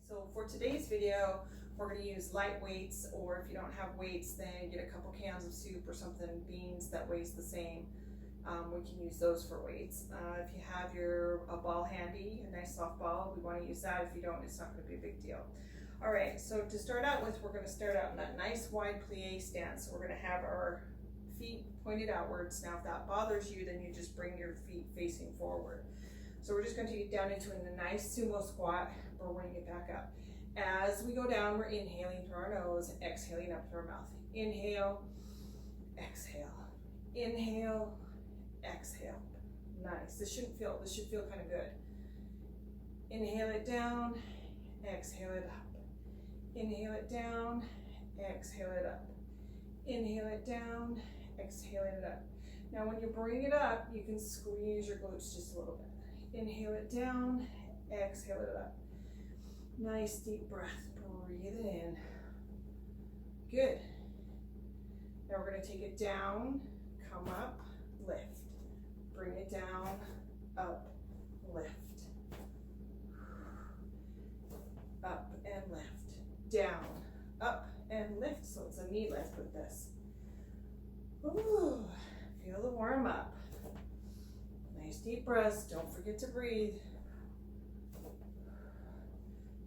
So for today's video, we're going to use light weights, or if you don't have weights, then get a couple cans of soup or something, beans that weighs the same. We can use those for weights. If you have a ball handy, a nice soft ball, we want to use that. If you don't, it's not going to be a big deal. All right, so to start out with, we're going to start out in that nice wide plie stance. So we're going to have our feet pointed outwards. Now if that bothers you, then you just bring your feet facing forward. So we're just going to get down into a nice sumo squat. We're bringing it back up. As we go down, we're inhaling through our nose, exhaling up through our mouth. Inhale, exhale, inhale, exhale. Nice. This should feel kind of good. Inhale it down, exhale it up. Inhale it down, exhale it up. Inhale it down, exhale it up. Now when you bring it up, you can squeeze your glutes just a little bit. Inhale it down, exhale it up. Nice deep breath. Breathe it in. Good. Now we're going to take it down, come up, lift. Bring it down, up, lift. Up and lift. Down, up and lift. So it's a knee lift with this. Ooh, feel the warm up. Nice deep breaths. Don't forget to breathe.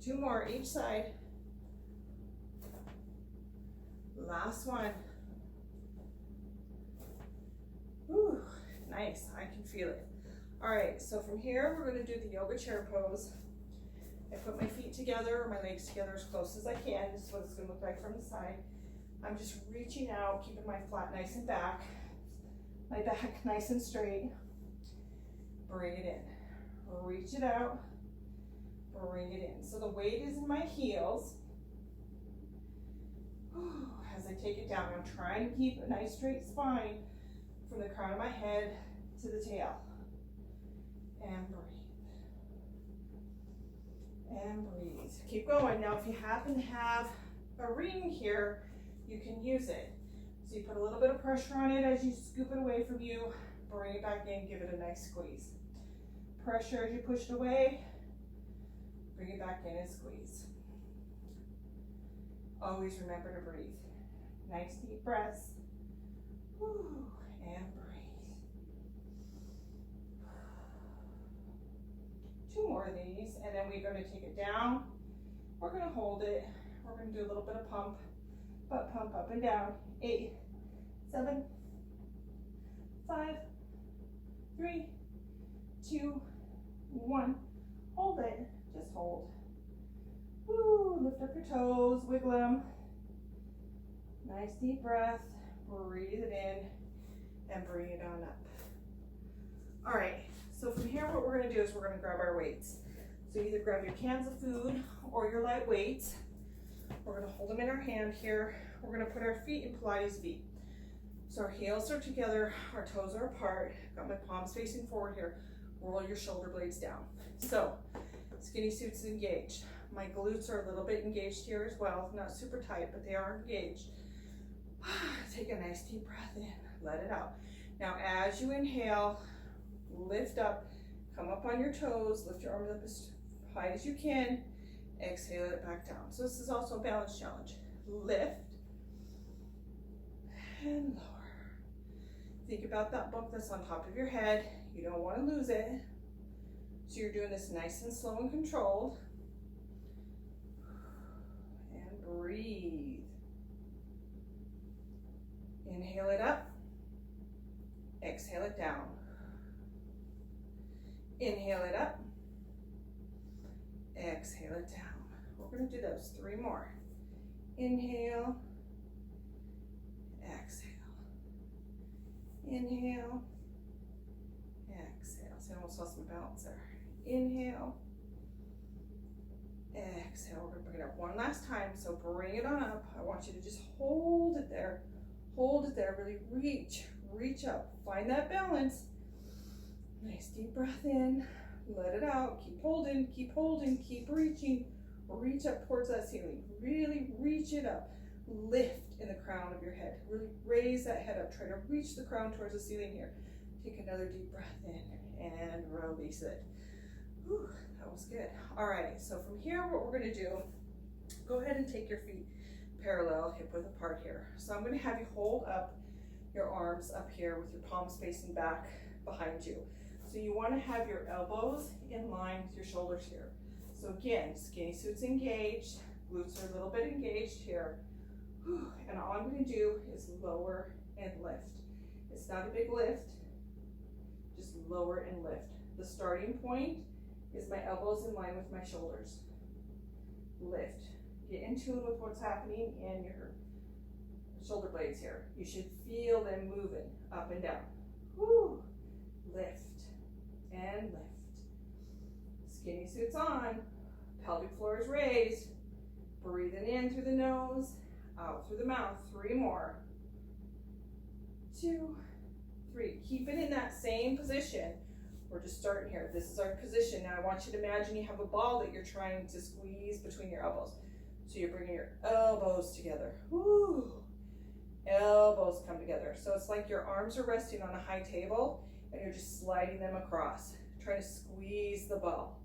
2 more each side. Last one. Ooh, nice. I can feel it. All right, so from here, we're going to do the yoga chair pose. I put my feet together, or my legs together as close as I can. This is what it's going to look like from the side. I'm just reaching out, keeping my flat nice and back. My back nice and straight. Bring it in. Reach it out. Bring it in. So the weight is in my heels. As I take it down, I'm trying to keep a nice straight spine from the crown of my head to the tail. And breathe. And breathe. Keep going. Now if you happen to have a ring here, you can use it. So you put a little bit of pressure on it as you scoop it away from you. Bring it back in, give it a nice squeeze. Pressure as you push it away. Bring it back in and squeeze. Always remember to breathe. Nice deep breaths. Whew, and breathe. 2 more of these, and then we're going to take it down. We're going to hold it. We're going to do a little bit of pump, butt pump up and down. 8, 7, 5, 3, 2, 1. Hold it. Just hold. Woo, lift up your toes, wiggle them. Nice deep breath. Breathe it in and bring it on up. All right, so from here what we're going to do is we're going to grab our weights. So either grab your cans of food or your light weights. We're going to hold them in our hand here. We're going to put our feet in Pilates V. So our heels are together, our toes are apart. Got my palms facing forward here. Roll your shoulder blades down. So skinny suits engaged. My glutes are a little bit engaged here as well. Not super tight, but they are engaged. Take a nice deep breath in. Let it out. Now as you inhale, lift up. Come up on your toes. Lift your arms up as high as you can. Exhale it back down. So this is also a balance challenge. Lift and lower. Think about that book that's on top of your head. You don't want to lose it. So you're doing this nice and slow and controlled. And breathe. Inhale it up. Exhale it down. Inhale it up. Exhale it down. We're going to do those 3 more. Inhale. Exhale. Inhale. Exhale. So I almost lost my balance there. Inhale. Exhale. We're going to bring it up one last time. So bring it on up. I want you to just hold it there. Hold it there. Really reach up. Find that balance. Nice deep breath in. Let it out. Keep holding, keep reaching. Reach up towards that ceiling. Really reach it up. Lift in the crown of your head. Really raise that head up. Try to reach the crown towards the ceiling here. Take another deep breath in and release it. Whew, that was good. All right, so from here, what we're gonna do, go ahead and take your feet parallel, hip width apart here. So I'm gonna have you hold up your arms up here with your palms facing back behind you. So you wanna have your elbows in line with your shoulders here. So again, skinny suits engaged, glutes are a little bit engaged here. Whew, and all I'm gonna do is lower and lift. It's not a big lift, just lower and lift. The starting point is my elbows in line with my shoulders. Lift. Get in tune with what's happening in your shoulder blades here. You should feel them moving up and down. Woo. Lift and lift. Skinny suits on. Pelvic floor is raised. Breathing in through the nose, out through the mouth. 3 more. 2, 3. Keep it in that same position. We're just starting here. This is our position. Now I want you to imagine you have a ball that you're trying to squeeze between your elbows. So you're bringing your elbows together. Woo. Elbows come together. So it's like your arms are resting on a high table and you're just sliding them across, trying to squeeze the ball.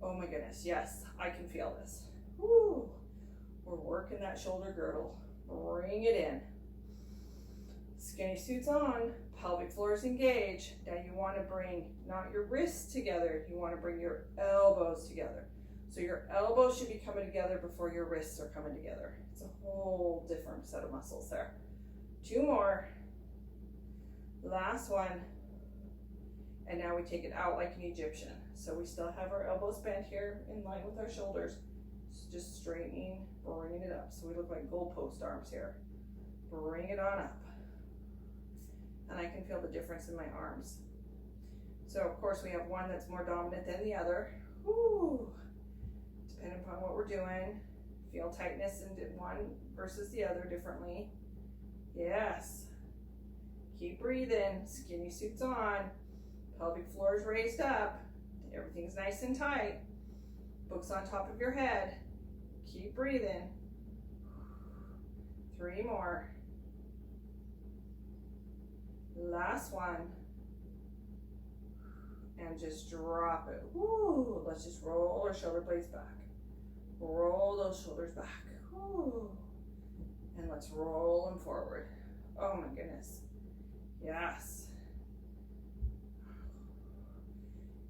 Oh my goodness, yes, I can feel this. Woo. We're working that shoulder girdle. Bring it in. Skinny suits on, pelvic floor is engaged. Now you want to bring not your wrists together, you want to bring your elbows together. So your elbows should be coming together before your wrists are coming together. It's a whole different set of muscles there. 2 more. Last one. And now we take it out like an Egyptian. So we still have our elbows bent here in line with our shoulders. Just straightening, bringing it up. So we look like goalpost arms here. Bring it on up. And I can feel the difference in my arms. So of course we have one that's more dominant than the other. Woo. Depending upon what we're doing. Feel tightness in one versus the other differently. Yes. Keep breathing. Skinny suits on. Pelvic floor is raised up. Everything's nice and tight. Books on top of your head. Keep breathing. 3 more. Last one. And just drop it. Woo. Let's just roll our shoulder blades back. Roll those shoulders back. Woo. And let's roll them forward. Oh my goodness. Yes.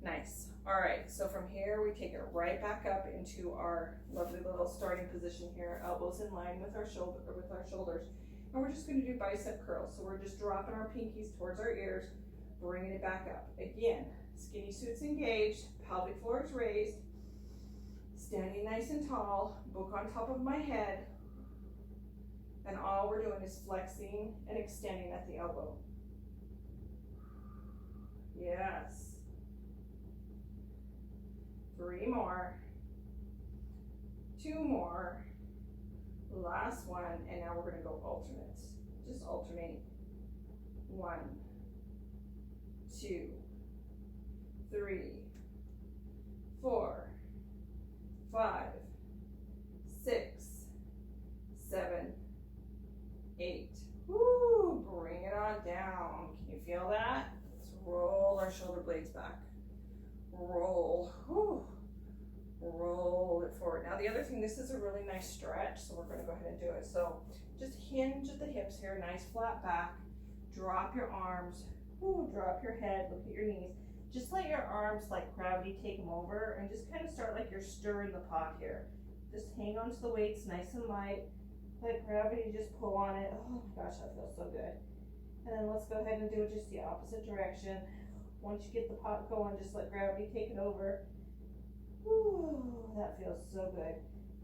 Nice. All right, so from here we take it right back up into our lovely little starting position here, elbows in line with our shoulders. And we're just going to do bicep curls. So we're just dropping our pinkies towards our ears, bringing it back up. Again, skinny suits engaged, pelvic floor is raised, standing nice and tall, book on top of my head. And all we're doing is flexing and extending at the elbow. Yes. 3 more. 2 more. Last one. And now we're going to go alternates. Just alternate. 1, 2, 3, 4, 5, 6, 7, 8. Woo! Bring it on down. Can you feel that? Let's roll our shoulder blades back. Roll. Whew. Roll it forward. Now the other thing, this is a really nice stretch, so we're going to go ahead and do it. So just hinge at the hips here, nice flat back. Drop your arms. Whew. Drop your head. Look at your knees. Just let your arms like gravity take them over, and just kind of start like you're stirring the pot here. Just hang on to the weights nice and light. Let gravity just pull on it. Oh my gosh, that feels so good. And then let's go ahead and do it just the opposite direction. Once you get the pot going, just let gravity take it over. Whew, that feels so good.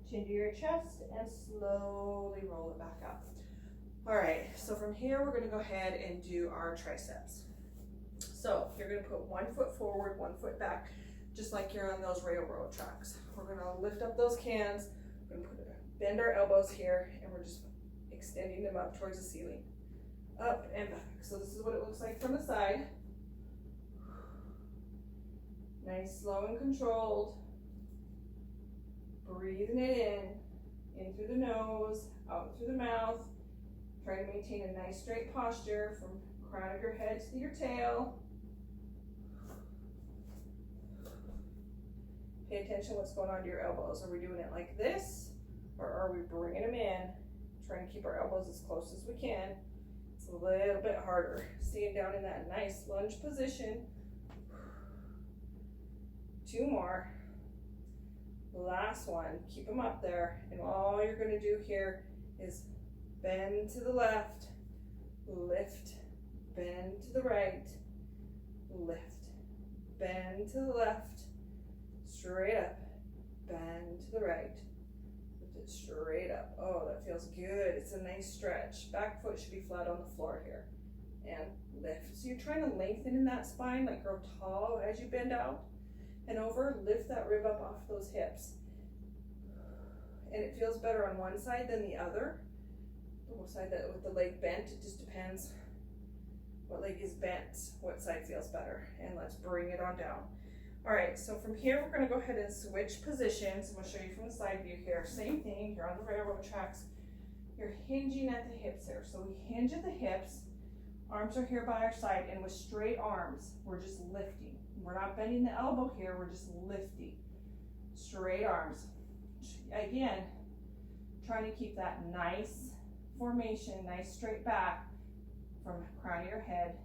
Chin to your chest and slowly roll it back up. All right, so from here, we're gonna go ahead and do our triceps. So you're gonna put 1 foot forward, 1 foot back, just like you're on those railroad tracks. We're gonna lift up those cans, we're gonna bend our elbows here, and we're just extending them up towards the ceiling. Up and back. So this is what it looks like from the side. Nice, slow and controlled. Breathing it in through the nose, out through the mouth. Try to maintain a nice straight posture from crown of your head to your tail. Pay attention to what's going on to your elbows. Are we doing it like this, or are we bringing them in? Trying to keep our elbows as close as we can. It's a little bit harder. Staying down in that nice lunge position. 2 more. Last one. Keep them up there. And all you're going to do here is bend to the left, lift, bend to the right, lift, bend to the left, straight up, bend to the right, lift it straight up. Oh, that feels good. It's a nice stretch. Back foot should be flat on the floor here. And lift. So you're trying to lengthen in that spine, like grow tall as you bend out and over. Lift that rib up off those hips. And it feels better on one side than the other. The side that with the leg bent, it just depends what leg is bent, what side feels better. And let's bring it on down. All right, so from here, we're gonna go ahead and switch positions. I'm gonna show you from the side view here. Same thing, you're on the railroad tracks. You're hinging at the hips there. So we hinge at the hips, arms are here by our side, and with straight arms, we're just lifting. We're not bending the elbow here, we're just lifting. Straight arms. Again, trying to keep that nice formation, nice straight back from crown of your head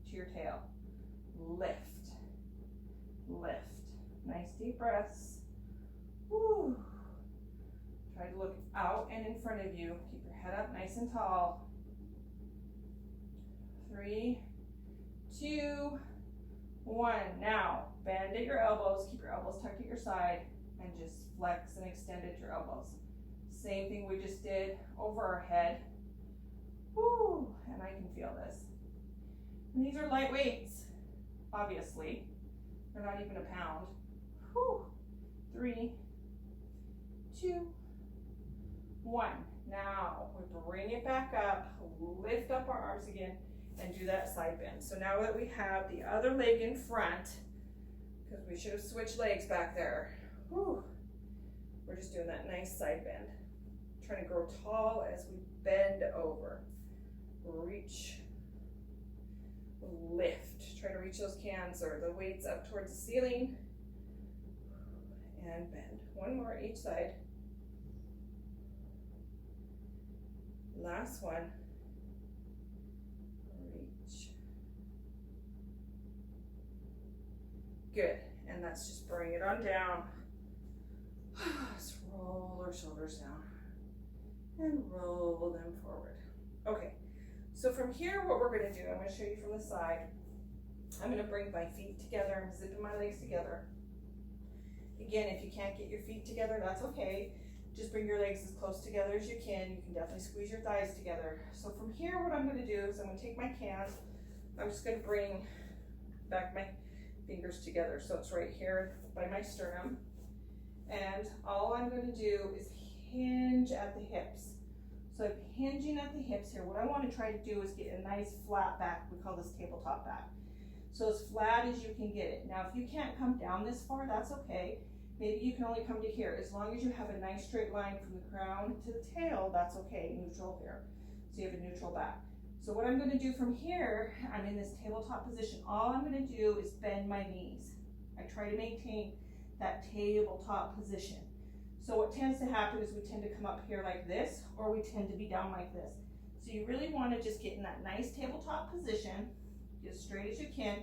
to your tail. Lift, lift. Nice deep breaths. Woo. Try to look out and in front of you. Keep your head up nice and tall. 3, 2, 1. Now, bend at your elbows. Keep your elbows tucked at your side and just flex and extend at your elbows. Same thing we just did over our head. Woo, and I can feel this. And these are light weights, obviously. They're not even a pound. Woo. 3, 2, 1. Now, we bring it back up, lift up our arms again, and do that side bend. So now that we have the other leg in front, because we should have switched legs back there, whew, we're just doing that nice side bend. Trying to grow tall as we bend over. Reach, lift. Try to reach those cans or the weights up towards the ceiling. And bend. 1 more each side. Last one. Reach. Good. And that's just bring it on down. Let's roll our shoulders down and roll them forward. Okay, so from here, what we're gonna do, I'm gonna show you from the side. I'm gonna bring my feet together. I'm zipping my legs together. Again, if you can't get your feet together, that's okay. Just bring your legs as close together as you can. You can definitely squeeze your thighs together. So from here, what I'm gonna do is I'm gonna take my cans. I'm just gonna bring back my fingers together. So it's right here by my sternum. And all I'm gonna do is hinge at the hips. So I'm hinging at the hips here. What I want to try to do is get a nice flat back. We call this tabletop back. So as flat as you can get it. Now, if you can't come down this far, that's okay. Maybe you can only come to here. As long as you have a nice straight line from the crown to the tail, that's okay, neutral here. So you have a neutral back. So what I'm gonna do from here, I'm in this tabletop position. All I'm gonna do is bend my knees. I try to maintain that tabletop position. So what tends to happen is we tend to come up here like this, or we tend to be down like this. So you really wanna just get in that nice tabletop position, get as straight as you can,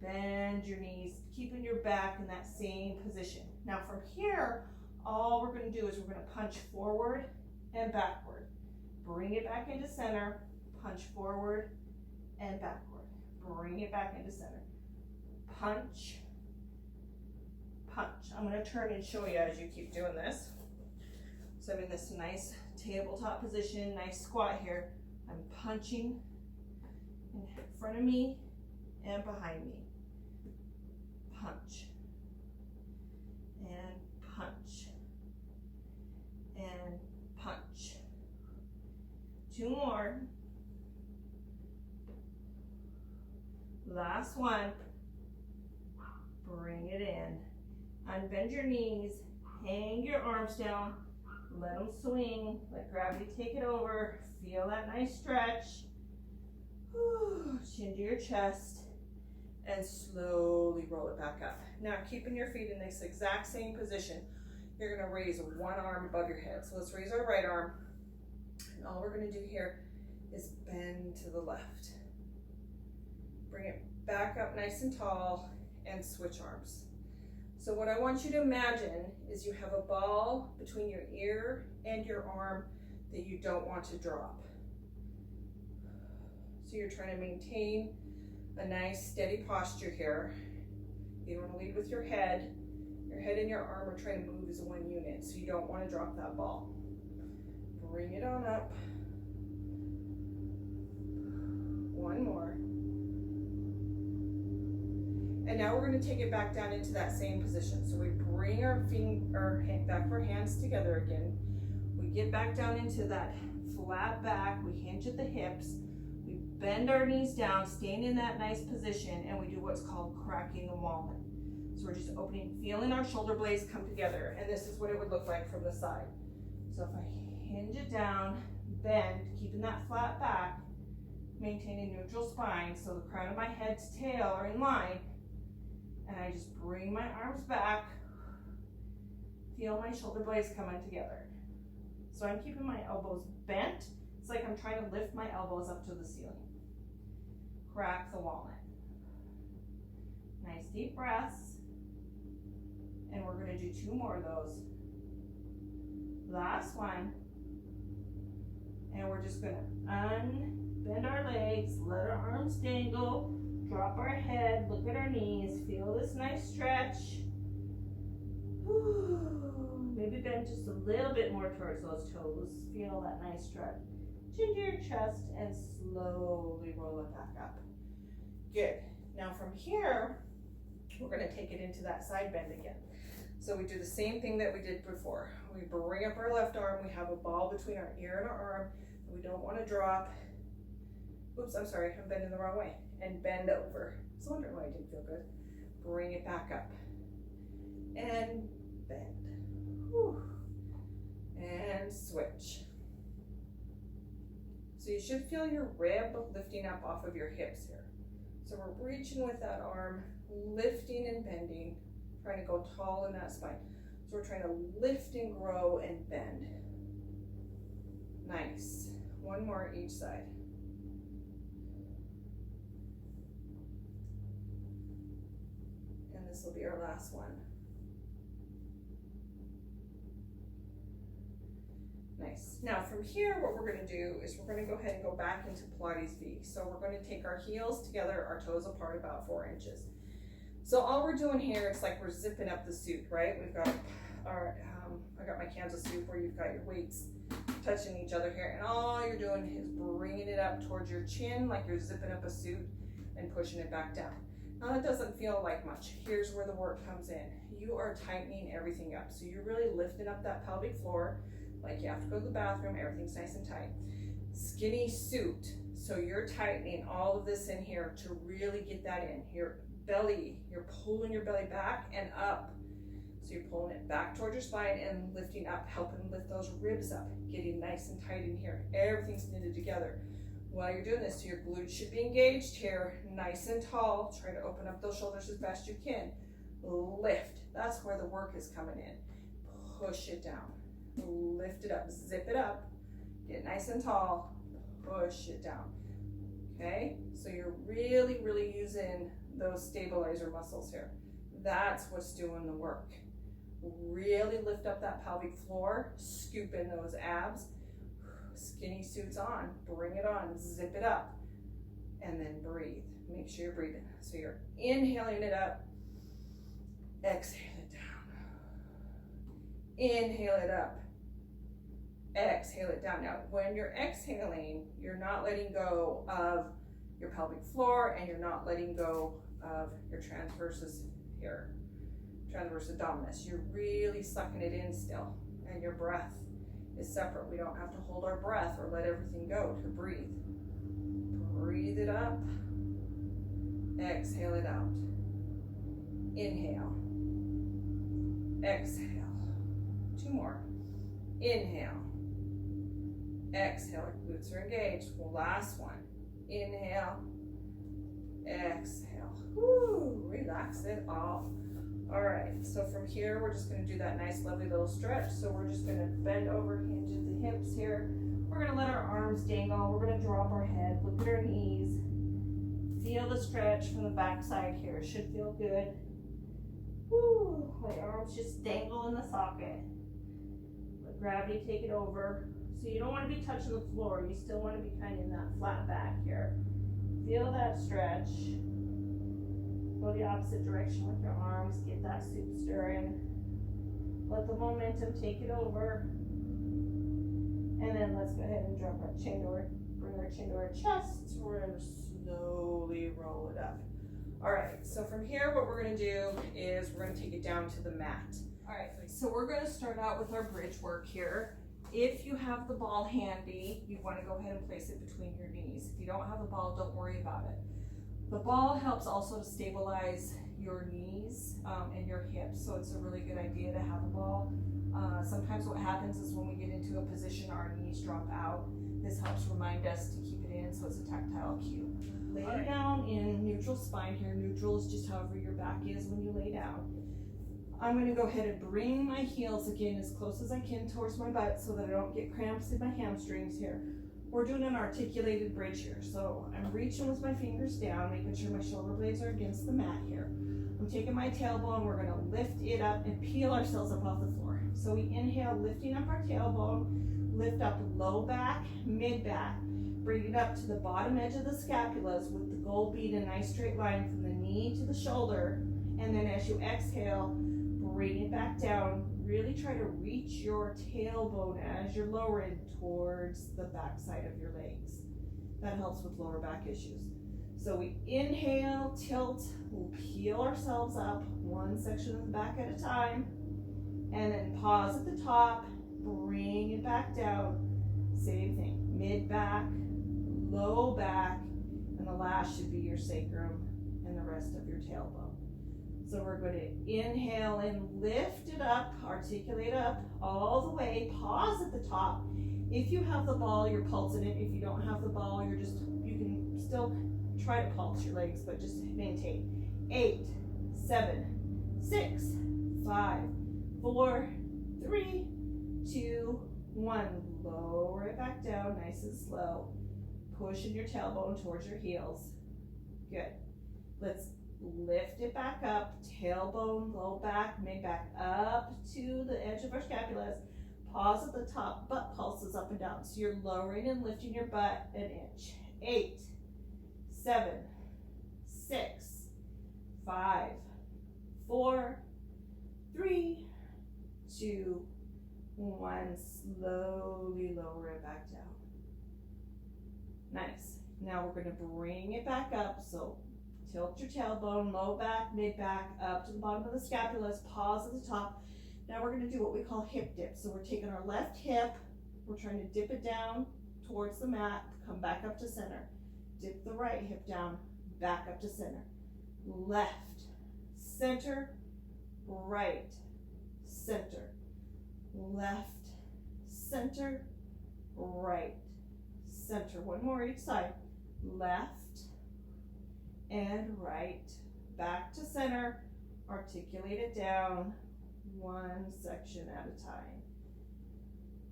bend your knees, keeping your back in that same position. Now from here, all we're gonna do is we're gonna punch forward and backward. Bring it back into center, punch forward and backward. Bring it back into center. Punch, punch. I'm gonna turn and show you as you keep doing this. So I'm in this nice tabletop position, nice squat here. I'm punching in front of me and behind me. Punch and punch and punch. 2 more. Last one. Bring it in. Unbend your knees. Hang your arms down. Let them swing. Let gravity take it over. Feel that nice stretch. Chin to your chest. and slowly roll it back up. Now keeping your feet in this exact same position, you're gonna raise one arm above your head. So let's raise our right arm. And all we're gonna do here is bend to the left. Bring it back up nice and tall and switch arms. So what I want you to imagine is you have a ball between your ear and your arm that you don't want to drop. So you're trying to maintain a nice steady posture here. You don't want to lead with your head. Your head and your arm are trying to move as one unit, so you don't want to drop that ball. Bring it on up. One more. And now we're going to take it back down into that same position. So we bring our back of our hands together again. We get back down into that flat back. We hinge at the hips. We bend our knees down, staying in that nice position, and we do what's called cracking the walnut. So we're just opening, feeling our shoulder blades come together, and this is what it would look like from the side. So if I hinge it down, bend, keeping that flat back, maintaining neutral spine, so the crown of my head to tail are in line, and I just bring my arms back, feel my shoulder blades coming together. So I'm keeping my elbows bent. It's like I'm trying to lift my elbows up to the ceiling. Crack the walnut. Nice deep breaths. And we're gonna do 2 more of those. Last one. And we're just gonna unbend our legs, let our arms dangle, drop our head, look at our knees, feel this nice stretch. Whew. Maybe bend just a little bit more towards those toes. Feel that nice stretch. Chin to your chest and slowly roll it back up. Good. Now from here, we're going to take it into that side bend again. So we do the same thing that we did before. We bring up our left arm. We have a ball between our ear and our arm. We don't want to drop. Oops, I'm sorry, I'm bending the wrong way. And bend over. I was wondering why I didn't feel good. Bring it back up. And bend. Whew. And switch. So you should feel your rib lifting up off of your hips here. So we're reaching with that arm, lifting and bending, trying to go tall in that spine. So we're trying to lift and grow and bend. Nice. One more each side. And this will be our last one. Nice. Now from here, what we're going to do is we're going to go ahead and go back into Pilates V. So we're going to take our heels together, our toes apart about 4 inches. So all we're doing here, it's like we're zipping up the suit, right? We've got our, I got my Kansas suit where you've got your weights touching each other here, and all you're doing is bringing it up towards your chin like you're zipping up a suit and pushing it back down. Now that doesn't feel like much. Here's where the work comes in. You are tightening everything up. So you're really lifting up that pelvic floor. Like you have to go to the bathroom, everything's nice and tight. Skinny suit, so you're tightening all of this in here to really get that in. Your belly, you're pulling your belly back and up. So you're pulling it back towards your spine and lifting up, helping lift those ribs up, getting nice and tight in here. Everything's knitted together. While you're doing this, so your glutes should be engaged here, nice and tall. Try to open up those shoulders as best you can. Lift, that's where the work is coming in. Push it down. Lift it up, zip it up, get nice and tall, push it down. Okay, so you're really, really using those stabilizer muscles here. That's what's doing the work. Really lift up that pelvic floor, scoop in those abs, skinny suits on, bring it on, zip it up, and then breathe. Make sure you're breathing. So you're inhaling it up, exhale it down. Inhale it up, exhale it down. Now, when you're exhaling, you're not letting go of your pelvic floor and you're not letting go of your transversus here, transverse abdominis. You're really sucking it in still, and your breath is separate. We don't have to hold our breath or let everything go to breathe. Breathe it up, exhale it out. Inhale, exhale. 2 more. Inhale, exhale, glutes are engaged. Last one. Inhale, exhale. Woo, relax it off. All right, so from here, we're just gonna do that nice, lovely little stretch. So we're just gonna bend over, hinge at the hips here. We're gonna let our arms dangle. We're gonna drop our head, look at our knees. Feel the stretch from the back side here. It should feel good. Woo, my arms just dangle in the socket. Let gravity take it over. So you don't want to be touching the floor. You still want to be kind of in that flat back here. Feel that stretch. Go the opposite direction with your arms. Get that soup stirring. Let the momentum take it over. And then let's go ahead and drop our chin to our, bring our chin to our chest. We're going to slowly roll it up. All right, so from here, what we're going to do is we're going to take it down to the mat. All right, so we're going to start out with our bridge work here. If you have the ball handy, you want to go ahead and place it between your knees. If you don't have the ball, don't worry about it. The ball helps also to stabilize your knees and your hips, so it's a really good idea to have a ball. Sometimes what happens is when we get into a position, our knees drop out. This helps remind us to keep it in, so it's a tactile cue. Lay down in neutral spine here. Neutral is just however your back is when you lay down. I'm going to go ahead and bring my heels again as close as I can towards my butt so that I don't get cramps in my hamstrings here. We're doing an articulated bridge here. So I'm reaching with my fingers down, making sure my shoulder blades are against the mat here. I'm taking my tailbone, we're going to lift it up and peel ourselves up off the floor. So we inhale, lifting up our tailbone, lift up low back, mid back, bring it up to the bottom edge of the scapulas with the goal being a nice straight line from the knee to the shoulder. And then as you exhale, bring it back down. Really try to reach your tailbone as you're lowering towards the back side of your legs. That helps with lower back issues. So we inhale, tilt, we'll peel ourselves up one section of the back at a time. And then pause at the top, bring it back down. Same thing, mid back, low back, and the last should be your sacrum and the rest of your tailbone. So we're going to inhale and lift it up, articulate up all the way, pause at the top. If you have the ball, you're pulsing it. If you don't have the ball, you can still try to pulse your legs, but just maintain. 8, 7, 6, 5, 4, 3, 2, 1. Lower it back down, nice and slow. Pushing your tailbone towards your heels. Good. Let's lift it back up, tailbone, low back, mid back, up to the edge of our scapulas. Pause at the top, butt pulses up and down. So you're lowering and lifting your butt an inch. 8, 7, 6, 5, 4, 3, 2, 1. Slowly lower it back down. Nice. Now we're going to bring it back up. So tilt your tailbone, low back, mid back, up to the bottom of the scapulas, pause at the top. Now we're going to do what we call hip dip. So we're taking our left hip, we're trying to dip it down towards the mat, come back up to center. Dip the right hip down, back up to center. Left, center, right, center. Left, center, right, center. One more each side. Left and right, back to center, articulate it down, one section at a time.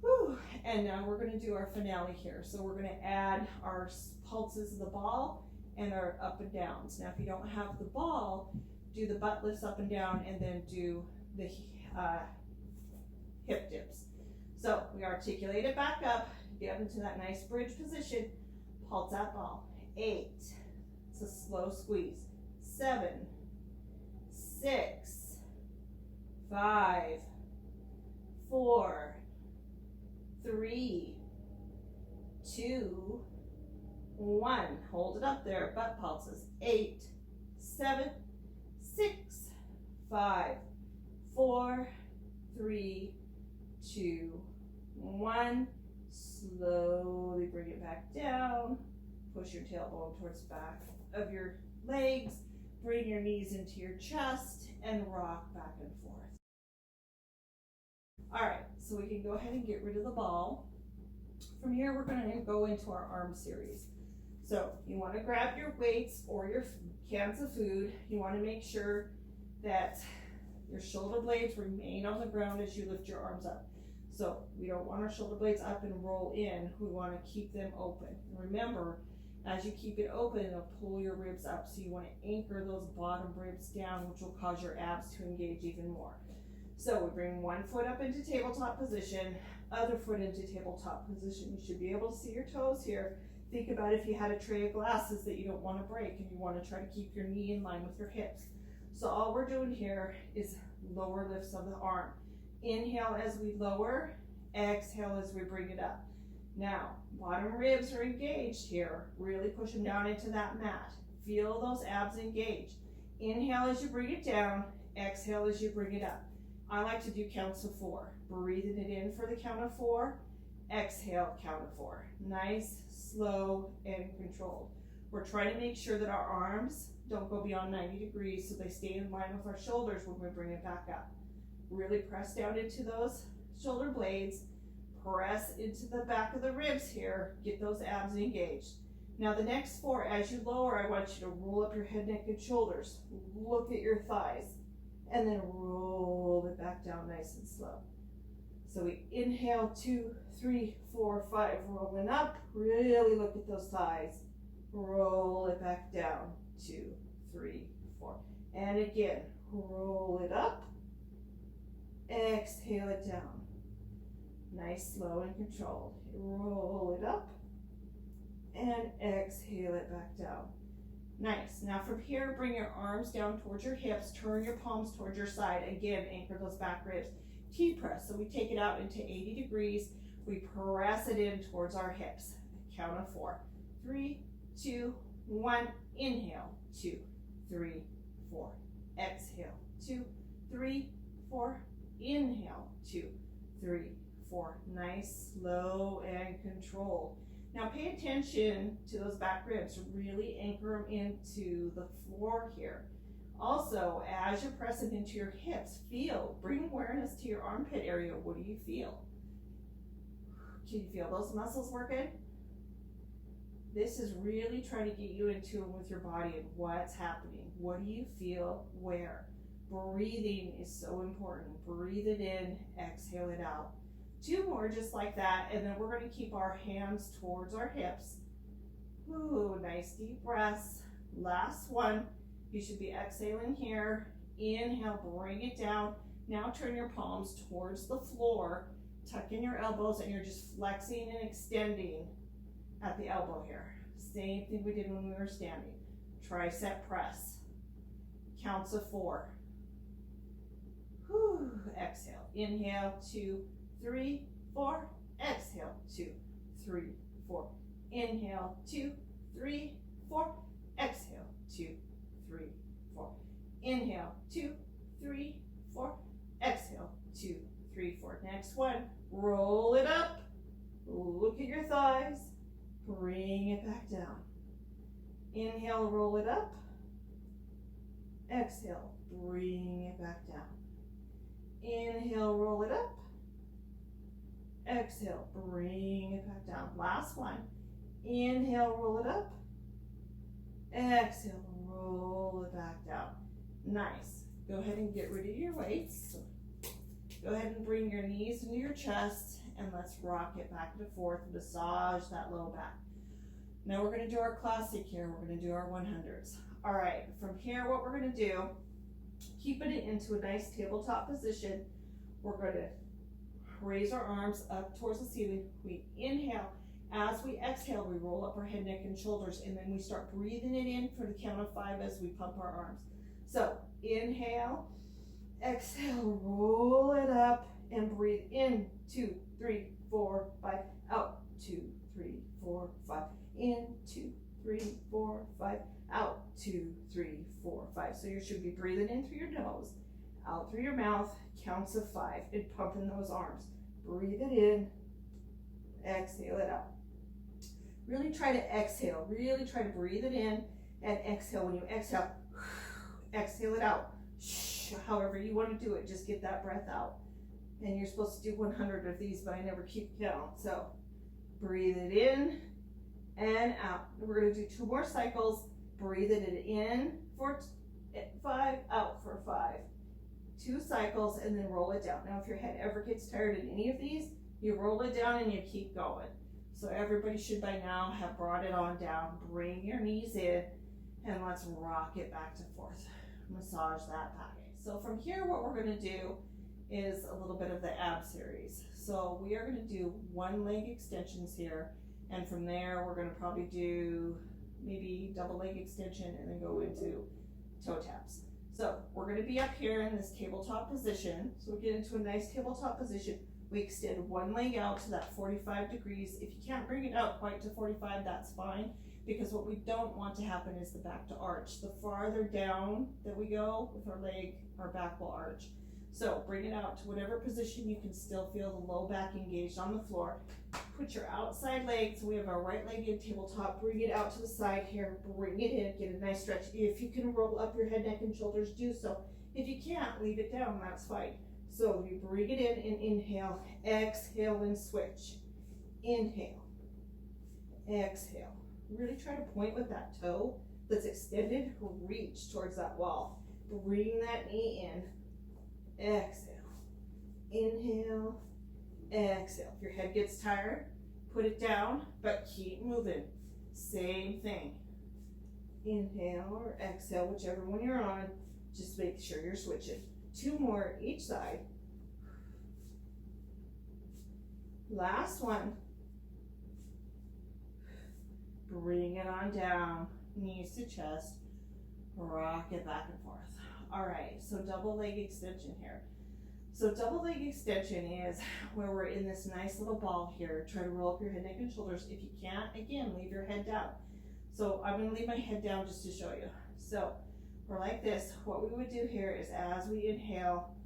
Whew. And now we're going to do our finale here. So we're going to add our pulses of the ball and our up and downs. Now if you don't have the ball, do the butt lifts up and down and then do the hip dips. So we articulate it back up, get up into that nice bridge position, pulse that ball. 8, it's a slow squeeze. 7, 6, 5, 4, 3, 2, 1. Hold it up there, butt pulses. 8, 7, 6, 5, 4, 3, 2, 1. Slowly bring it back down. Push your tailbone towards the back of your legs. Bring your knees into your chest and rock back and forth. All right, so we can go ahead and get rid of the ball. From here, we're going to go into our arm series. So you want to grab your weights or your cans of food. You want to make sure that your shoulder blades remain on the ground as you lift your arms up. So we don't want our shoulder blades up and roll in. We want to keep them open. Remember, as you keep it open, it'll pull your ribs up. So you want to anchor those bottom ribs down, which will cause your abs to engage even more. So we bring one foot up into tabletop position, other foot into tabletop position. You should be able to see your toes here. Think about if you had a tray of glasses that you don't want to break and you want to try to keep your knee in line with your hips. So all we're doing here is lower lifts of the arm. Inhale as we lower, exhale as we bring it up. Now, bottom ribs are engaged here. Really push them down into that mat. Feel those abs engaged. Inhale as you bring it down, exhale as you bring it up. I like to do counts of 4. Breathing it in for the count of 4, exhale, count of 4. Nice, slow, and controlled. We're trying to make sure that our arms don't go beyond 90 degrees so they stay in line with our shoulders when we bring it back up. Really press down into those shoulder blades. Press into the back of the ribs here. Get those abs engaged. Now the next 4, as you lower, I want you to roll up your head, neck, and shoulders. Look at your thighs. And then roll it back down nice and slow. So we inhale, 2, 3, 4, 5, rolling up. Really look at those thighs. Roll it back down, 2, 3, 4. And again, roll it up. Exhale it down. Nice, slow, and controlled. Roll it up. And exhale it back down. Nice. Now from here, bring your arms down towards your hips. Turn your palms towards your side. Again, anchor those back ribs. T-press. So we take it out into 80 degrees. We press it in towards our hips. Count of 4. 3, 2, 1. Inhale. 2, 3, 4. Exhale. 2, 3, 4. Inhale. 2, 3, 4. Nice, slow, and controlled. Now pay attention to those back ribs. Really anchor them into the floor here. Also, as you're pressing into your hips, bring awareness to your armpit area. What do you feel? Can you feel those muscles working? This is really trying to get you in tune with your body and what's happening. What do you feel where? Breathing is so important. Breathe it in, exhale it out. 2 more just like that, and then we're going to keep our hands towards our hips. Ooh, nice deep breaths. Last one. You should be exhaling here. Inhale, bring it down. Now turn your palms towards the floor. Tuck in your elbows, and you're just flexing and extending at the elbow here. Same thing we did when we were standing. Tricep press. Counts of 4. Whew. Exhale. Inhale, 2, 3, 4. Exhale, 2, 3, 4. Inhale, 2, 3, 4. Exhale, 2, 3, 4. Inhale, 2, 3, 4. Exhale, 2, 3, 4. Next one. Roll it up. Look at your thighs. Bring it back down. Inhale, roll it up. Exhale, bring it back down. Inhale, roll it up. Exhale, bring it back down. Last one. Inhale, roll it up. Exhale, roll it back down. Nice. Go ahead and get rid of your weights. Go ahead and bring your knees into your chest, and let's rock it back and forth. Massage that low back. Now we're going to do our classic here. We're going to do our 100s. All right, from here, what we're going to do, keeping it into a nice tabletop position, we're going to raise our arms up towards the ceiling. We inhale. As we exhale, we roll up our head, neck, and shoulders, and then we start breathing it in for the count of 5 as we pump our arms. So inhale, exhale, roll it up, and breathe in. 2, 3, 4, 5. Out. 2, 3, 4, 5. In. 2, 3, 4, 5. Out. 2, 3, 4, 5. So you should be breathing in through your nose, out through your mouth, counts of 5, and pumping those arms. Breathe it in, exhale it out. Really try to exhale. Really try to breathe it in and exhale. When you exhale, exhale it out. However you want to do it, just get that breath out. And you're supposed to do 100 of these, but I never keep count. So breathe it in, and out. We're gonna do 2 more cycles. Breathe it in for 5, out for 5. 2 cycles, and then roll it down. Now, if your head ever gets tired in any of these, you roll it down and you keep going. So everybody should by now have brought it on down. Bring your knees in, and let's rock it back and forth. Massage that back. So from here, what we're gonna do is a little bit of the ab series. So we are gonna do 1 leg extensions here, and from there, we're gonna probably do maybe double leg extension and then go into toe taps. So we're gonna be up here in this tabletop position. So we get into a nice tabletop position. We extend 1 leg out to that 45 degrees. If you can't bring it out quite to 45, that's fine, because what we don't want to happen is the back to arch. The farther down that we go with our leg, our back will arch. So bring it out to whatever position you can still feel the low back engaged on the floor. Put your outside leg, so we have our right leg in tabletop, bring it out to the side here, bring it in, get a nice stretch. If you can roll up your head, neck, and shoulders, do so. If you can't, leave it down, that's fine. So you bring it in and inhale, exhale and switch. Inhale, exhale. Really try to point with that toe that's extended, reach towards that wall. Bring that knee in, exhale, inhale, exhale. If your head gets tired, put it down, but keep moving. Same thing. Inhale or exhale, whichever one you're on, just make sure you're switching. 2 more each side. Last one. Bring it on down, knees to chest, rock it back and forth. All right, so double leg extension here. So double leg extension is where we're in this nice little ball here. Try to roll up your head, neck, and shoulders. If you can't, again, leave your head down. So I'm gonna leave my head down just to show you. So we're like this. What we would do here is as we inhale,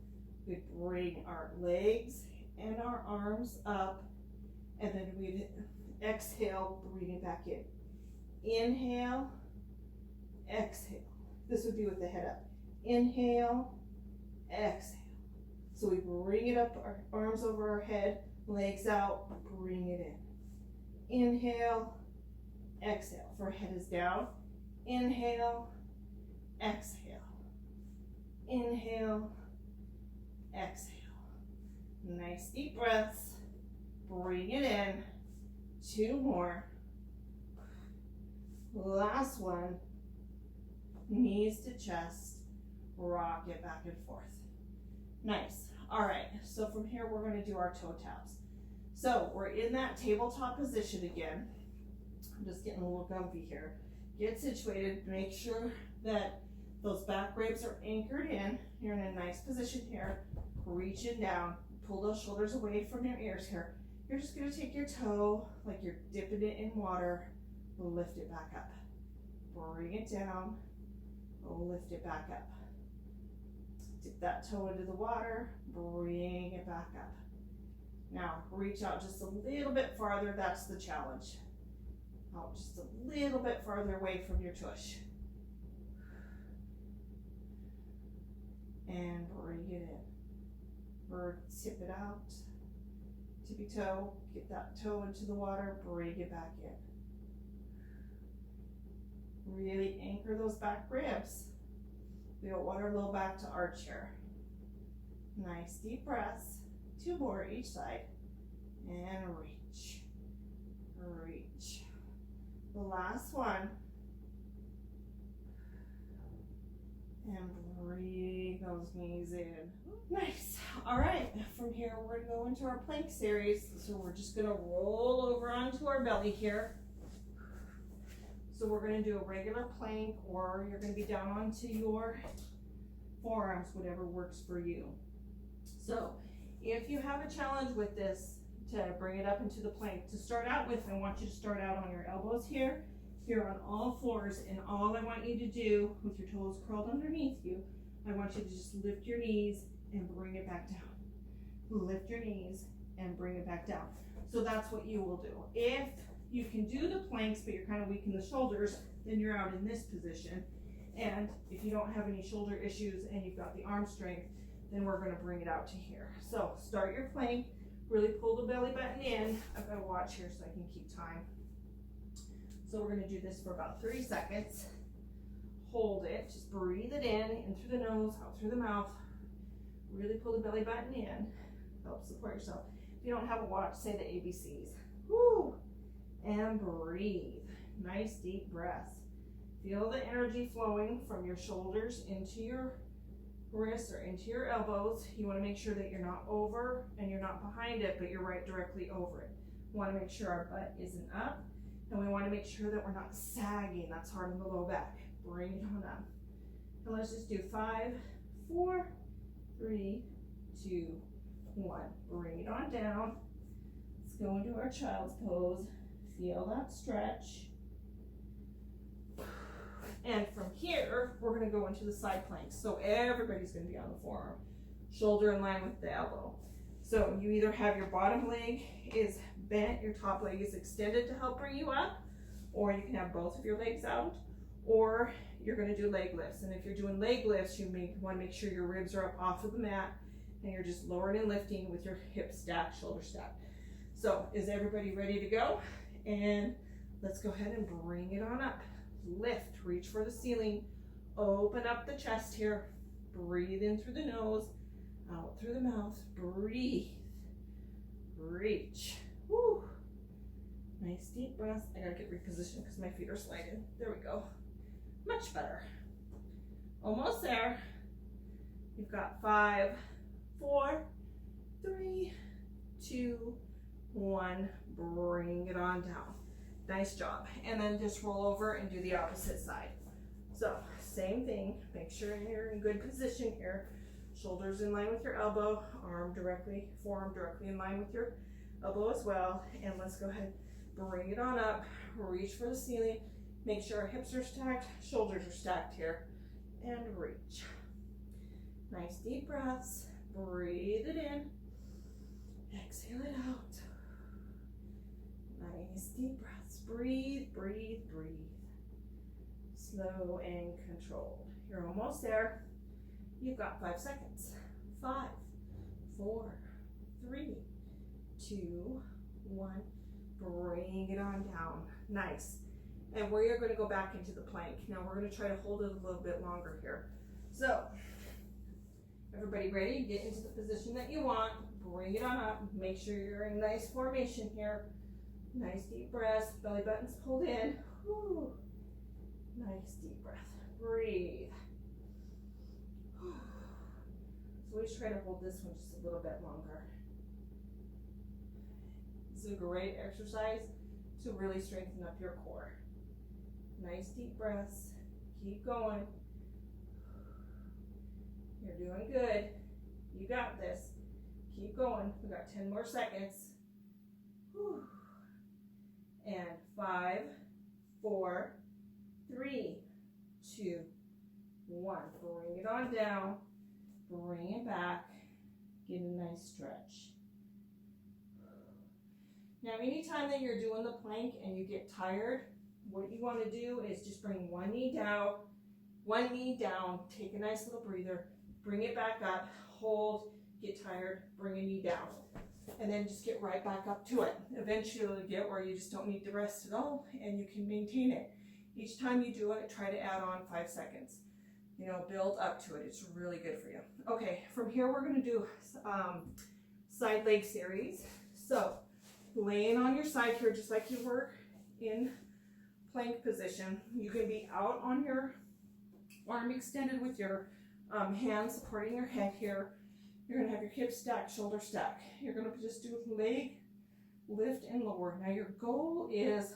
we bring our legs and our arms up, and then we'd exhale, bring it back in. Inhale, exhale. This would be with the head up. Inhale, exhale. So we bring it up, our arms over our head, legs out, bring it in. Inhale, exhale. If our head is down, inhale, exhale. Inhale, exhale. Nice deep breaths. Bring it in. 2 more. Last one. Knees to chest. Rock it back and forth. Nice. All right. So from here, we're going to do our toe taps. So we're in that tabletop position again. I'm just getting a little comfy here. Get situated. Make sure that those back ribs are anchored in. You're in a nice position here. Reaching down. Pull those shoulders away from your ears here. You're just going to take your toe like you're dipping it in water. Lift it back up. Bring it down. Lift it back up. Dip that toe into the water. Bring it back up. Now reach out just a little bit farther. That's the challenge. Out just a little bit farther away from your tush. And bring it in. Or tip it out. Tippy toe. Get that toe into the water. Bring it back in. Really anchor those back ribs. We don't want our low back to arch here. Nice deep breaths. 2 more each side. And reach. Reach. The last one. And bring those knees in. Nice. All right. From here, we're going to go into our plank series. So we're just going to roll over onto our belly here. So we're going to do a regular plank, or you're going to be down onto your forearms, whatever works for you. So if you have a challenge with this, to bring it up into the plank, to start out with, I want you to start out on your elbows here. You're on all fours, and all I want you to do with your toes curled underneath you, I want you to just lift your knees and bring it back down. Lift your knees and bring it back down. So that's what you will do. If you can do the planks, but you're kind of weak in the shoulders, then you're out in this position. And if you don't have any shoulder issues and you've got the arm strength, then we're going to bring it out to here. So start your plank, really pull the belly button in. I've got a watch here so I can keep time. So we're gonna do this for about 30 seconds. Hold it, just breathe it in through the nose, out through the mouth. Really pull the belly button in, help support yourself. If you don't have a watch, say the ABCs. Woo! And breathe. Nice deep breaths. Feel the energy flowing from your shoulders into your wrists or into your elbows. You want to make sure that you're not over and you're not behind it, but you're right directly over it. We want to make sure our butt isn't up, and we want to make sure that we're not sagging. That's hard on the low back. Bring it on up. And let's just do 5, 4, 3, 2, 1. Bring it on down. Let's go into our child's pose. Feel that stretch. And from here, we're going to go into the side planks. So everybody's going to be on the forearm, shoulder in line with the elbow. So you either have your bottom leg is bent, your top leg is extended to help bring you up, or you can have both of your legs out, or you're going to do leg lifts. And if you're doing leg lifts, you want to make sure your ribs are up off of the mat and you're just lowering and lifting with your hips stacked, shoulder stacked. So is everybody ready to go? And let's go ahead and bring it on up. Lift, reach for the ceiling, open up the chest here, breathe in through the nose, out through the mouth, breathe, reach. Woo. Nice deep breaths. I gotta get repositioned because my feet are sliding. There we go. Much better. Almost there. You've got 5, 4, 3, 2, 1. Bring it on down. Nice job. And then just roll over and do the opposite side. So same thing. Make sure you're in good position here. Shoulders in line with your elbow, forearm directly in line with your elbow as well. And let's go ahead, bring it on up, reach for the ceiling. Make sure our hips are stacked, shoulders are stacked here, and reach. Nice deep breaths. Breathe it in, exhale it out. Nice deep breaths. Breathe, breathe, breathe. Slow and controlled. You're almost there. You've got 5 seconds. 5, 4, 3, 2, 1. Bring it on down. Nice. And we are going to go back into the plank. Now we're going to try to hold it a little bit longer here. So, everybody ready? Get into the position that you want. Bring it on up. Make sure you're in nice formation here. Nice deep breaths. Belly button's pulled in. Whew. Nice deep breath. Breathe. So we try to hold this one just a little bit longer. This is a great exercise to really strengthen up your core. Nice deep breaths. Keep going. You're doing good. You got this. Keep going. We got 10 more seconds. Whew. And 5, 4, 3, 2, 1. Bring it on down. Bring it back. Get a nice stretch. Now, anytime that you're doing the plank and you get tired, what you want to do is just bring one knee down, take a nice little breather, bring it back up, hold, get tired, bring a knee down. And then just get right back up to it. Eventually you'll get where you just don't need to rest at all and you can maintain it. Each time you do it, try to add on 5 seconds. You know, build up to it. It's really good for you. Okay, from here we're going to do side leg series. So laying on your side here just like you were in plank position. You can be out on your arm extended with your hands supporting your head here. You're going to have your hips stacked, shoulder stacked. You're going to just do leg lift and lower. Now your goal is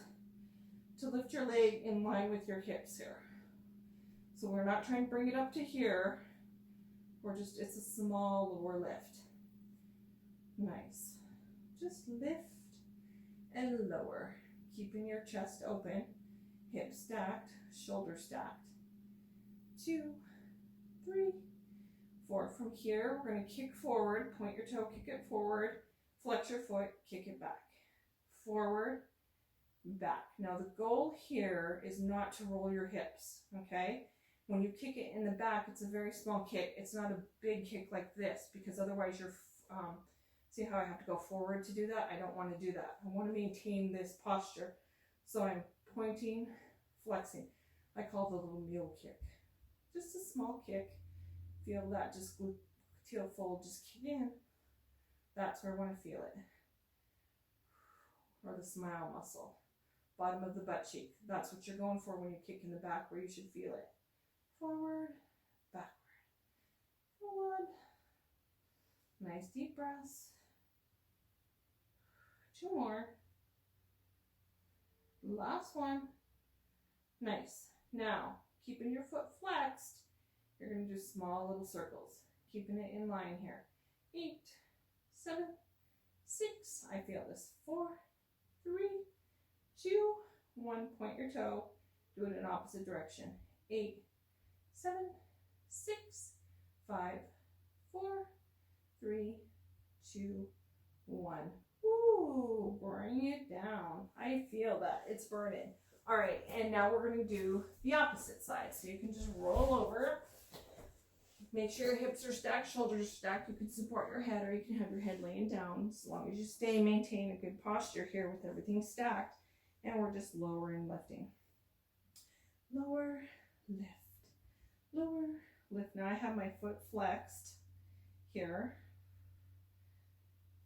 to lift your leg in line with your hips here. So we're not trying to bring it up to here. It's a small lower lift. Nice. Just lift and lower. Keeping your chest open, hips stacked, shoulders stacked. 2, 3, 4. From here, we're going to kick forward, point your toe, kick it forward, flex your foot, kick it back. Forward, back. Now the goal here is not to roll your hips, okay? When you kick it in the back, it's a very small kick. It's not a big kick like this, because otherwise you're, see how I have to go forward to do that? I don't want to do that. I want to maintain this posture. So I'm pointing, flexing. I call it a little mule kick. Just a small kick. Feel that, just gluteal fold, just kick in. That's where I want to feel it. Or the smile muscle. Bottom of the butt cheek. That's what you're going for when you're kicking the back, where you should feel it. Forward, backward, forward. Nice deep breaths. 2 more. Last one. Nice. Now, keeping your foot flexed, you're going to do small little circles. Keeping it in line here. 8, 7, 6. I feel this. 4, 3, 2, 1. Point your toe. Do it in opposite direction. 8, 7, 6, 5, 4, 3, 2, 1. Ooh, bring it down. I feel that. It's burning. All right, and now we're going to do the opposite side. So you can just roll over. Make sure your hips are stacked, shoulders are stacked. You can support your head, or you can have your head laying down, as long as you maintain a good posture here with everything stacked. And we're just lowering, lifting. Lower, lift. Lower, lift. Now I have my foot flexed here.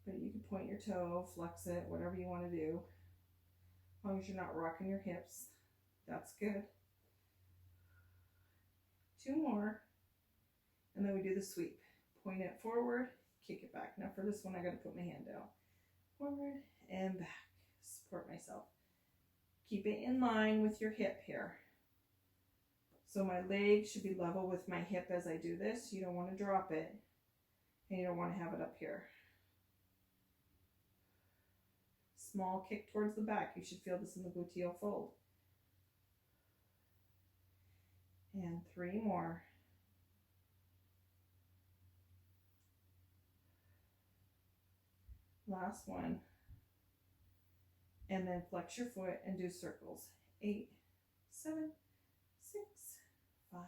But you can point your toe, flex it, whatever you want to do. As long as you're not rocking your hips, that's good. 2 more. And then we do the sweep. Point it forward, kick it back. Now for this one, I got to put my hand down. Forward and back. Support myself. Keep it in line with your hip here. So my leg should be level with my hip as I do this. You don't want to drop it. And you don't want to have it up here. Small kick towards the back. You should feel this in the gluteal fold. And 3 more. Last one. And then flex your foot and do circles. 8, 7, 6, 5,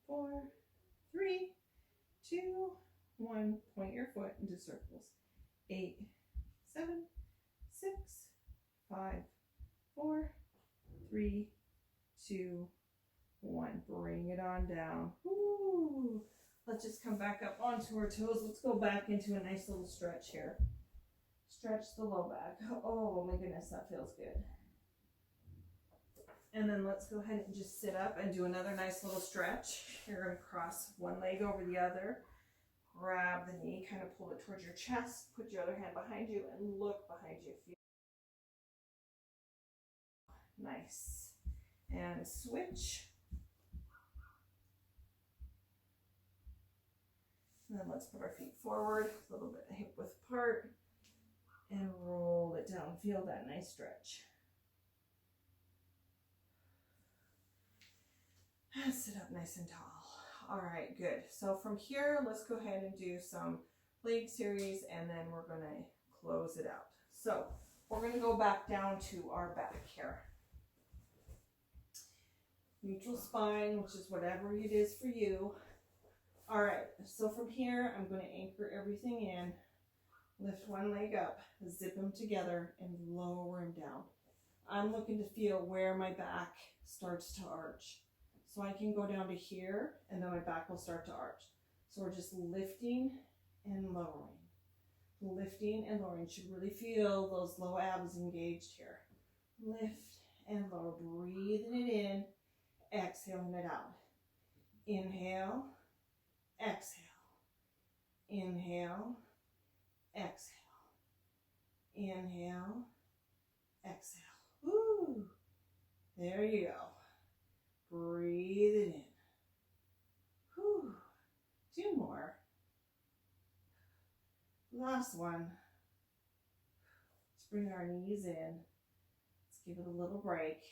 4, 3, 2, 1. Point your foot and do circles. 8, 7, 6, 5, 4, 3, 2, 1. Bring it on down. Ooh. Let's just come back up onto our toes. Let's go back into a nice little stretch here. Stretch the low back. Oh my goodness, that feels good. And then let's go ahead and just sit up and do another nice little stretch. You're going to cross one leg over the other. Grab the knee, kind of pull it towards your chest. Put your other hand behind you and look behind you. Nice. And switch. And then let's put our feet forward, a little bit hip width apart, and roll it down. Feel that nice stretch. And sit up nice and tall. All right, good. So from here, let's go ahead and do some leg series, and then we're going to close it out. So we're going to go back down to our back here. Neutral spine, which is whatever it is for you. All right, so from here, I'm going to anchor everything in, lift one leg up, zip them together, and lower them down. I'm looking to feel where my back starts to arch. So I can go down to here, and then my back will start to arch. So we're just lifting and lowering. Lifting and lowering. You should really feel those low abs engaged here. Lift and lower. Breathing it in, exhaling it out. Inhale, exhale. Inhale, exhale. Inhale, exhale. Woo! There you go. Breathe it in. Whew. 2 more. Last one. Let's bring our knees in. Let's give it a little break.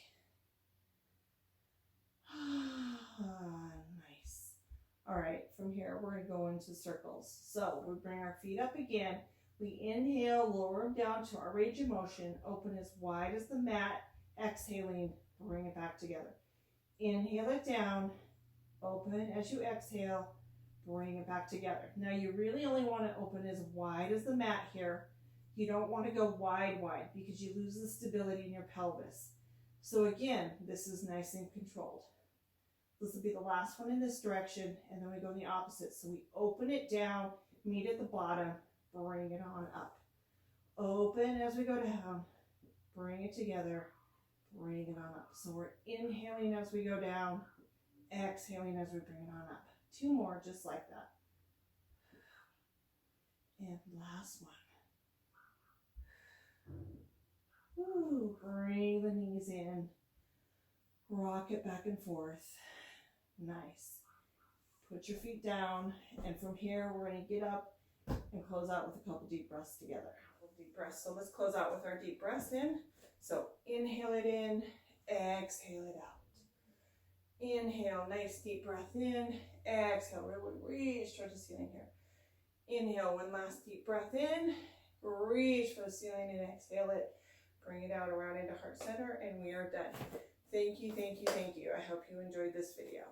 Nice. All right, from here we're going to go into circles. So we bring our feet up again. We inhale, lower them down to our range of motion. Open as wide as the mat. Exhaling, bring it back together. Inhale it down, open as you exhale, bring it back together. Now you really only want to open as wide as the mat here. You don't want to go wide because you lose the stability in your pelvis. So again, this is nice and controlled. This will be the last one in this direction, and then we go in the opposite. So we open it down, meet at the bottom, bring it on up. Open as we go down, bring it together, bring it on up. So we're inhaling as we go down, exhaling as we bring it on up. 2 more just like that. And last one. Ooh, bring the knees in, rock it back and forth. Nice. Put your feet down, and from here we're going to get up and close out with a couple deep breaths together. Deep breaths. So let's close out with our deep breaths in. So inhale it in, exhale it out. Inhale, nice deep breath in, exhale, really reach towards the ceiling here. Inhale, one last deep breath in, reach for the ceiling and exhale it. Bring it out around into heart center, and we are done. Thank you, thank you, thank you. I hope you enjoyed this video.